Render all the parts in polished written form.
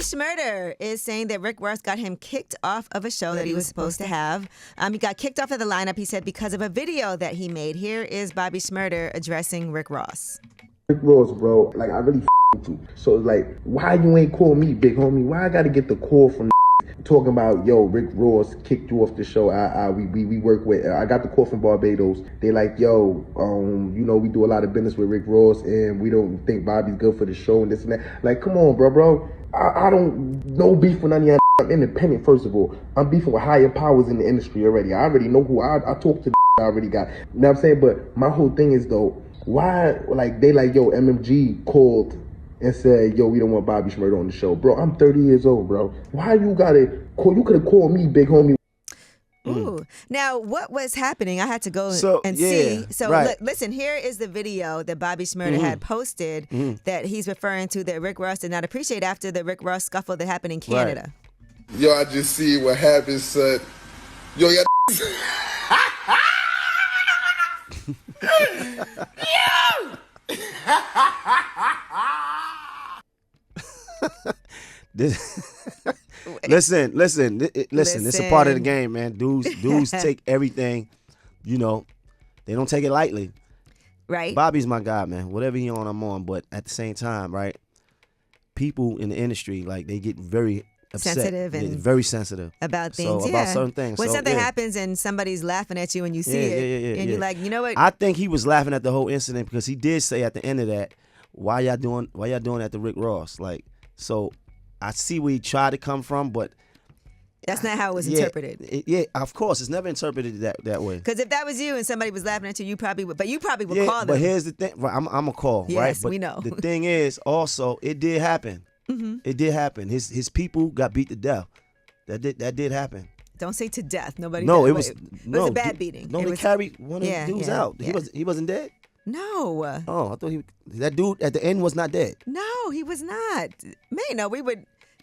Shmurda is saying that Rick Ross got him kicked off of a show that he was supposed to have. He got kicked off of the lineup, he said, because of a video that he made. Here is Bobby Shmurda addressing Rick Ross. Rick Ross, bro, like, I really with you. So it's like, why you ain't call me, big homie? Why I gotta get the call from talking about, yo, Rick Ross kicked you off the show. We work with, I got the call from Barbados. They like, yo, you know, we do a lot of business with Rick Ross and we don't think Bobby's good for the show and this and that. Like, come on, bro. I don't, no beef with none of y'all. I'm independent, first of all. I'm beefing with higher powers in the industry already. I already know who I talk to. I already got. You know what I'm saying? But my whole thing is, though, why, like, they like, yo, MMG called and said, yo, we don't want Bobby Shmurda on the show. Bro, I'm 30 years old, bro. Why you gotta call? You could have called me, big homie. Ooh. Now, what was happening? I had to go and yeah, see. So, right. listen, here is the video that Bobby Shmurda had posted that he's referring to that Rick Ross did not appreciate after the Rick Ross scuffle that happened in Canada. Right. Yo, I just see what happened, son. Yo, yeah. Listen. It's a part of the game, man. Dudes take everything, you know, they don't take it lightly. Right. Bobby's my guy, man. Whatever he on, I'm on. But at the same time, right, people in the industry, like, they get very upset. Sensitive and very sensitive about things. About certain things. When so, something happens and somebody's laughing at you and you see it, and you're like, you know what? I think he was laughing at the whole incident because he did say at the end of that, why y'all doing that to Rick Ross? Like, so I see where he tried to come from, but that's not how it was interpreted. Of course, it's never interpreted that way. Because if that was you and somebody was laughing at you, you probably would call them. But here's the thing, I'm a call, yes, right? But we know. The thing is, also, it did happen. It did happen. His people got beat to death. That did happen. Don't say to death. Nobody. No, died. it was a bad beating. They carried one of the dudes out. He wasn't dead. No. Oh, I thought that dude at the end was not dead. No, he was not. Man, no,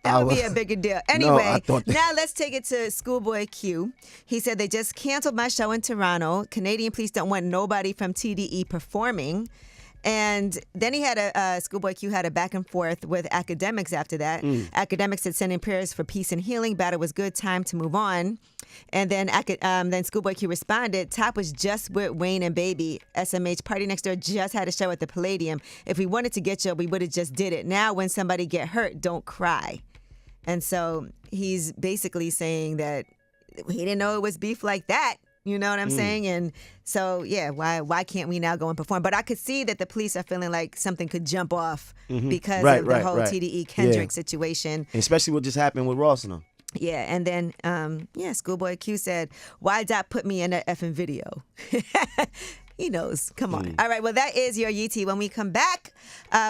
that would be a bigger deal. Anyway, now let's take it to Schoolboy Q. He said they just canceled my show in Toronto. Canadian police don't want nobody from TDE performing. And then he had Schoolboy Q had a back and forth with academics after that. Academics said sending prayers for peace and healing. Battle was good, time to move on. And then Schoolboy Q responded, Top was just with Wayne and Baby. SMH Party Next Door just had a show at the Palladium. If we wanted to get you, we would have just did it. Now when somebody get hurt, don't cry. And so he's basically saying that he didn't know it was beef like that. You know what I'm saying? And so, yeah, why can't we now go and perform? But I could see that the police are feeling like something could jump off because of the whole TDE Kendrick situation. Especially what just happened with Ross and them. Yeah, and then, Schoolboy Q said, why Dot put me in that effing video? He knows. Come on. All right. Well, that is your Yeetie. When we come back,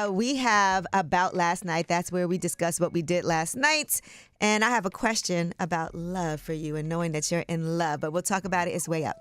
we have About Last Night. That's where we discuss what we did last night. And I have a question about love for you and knowing that you're in love. But we'll talk about it. It's way up.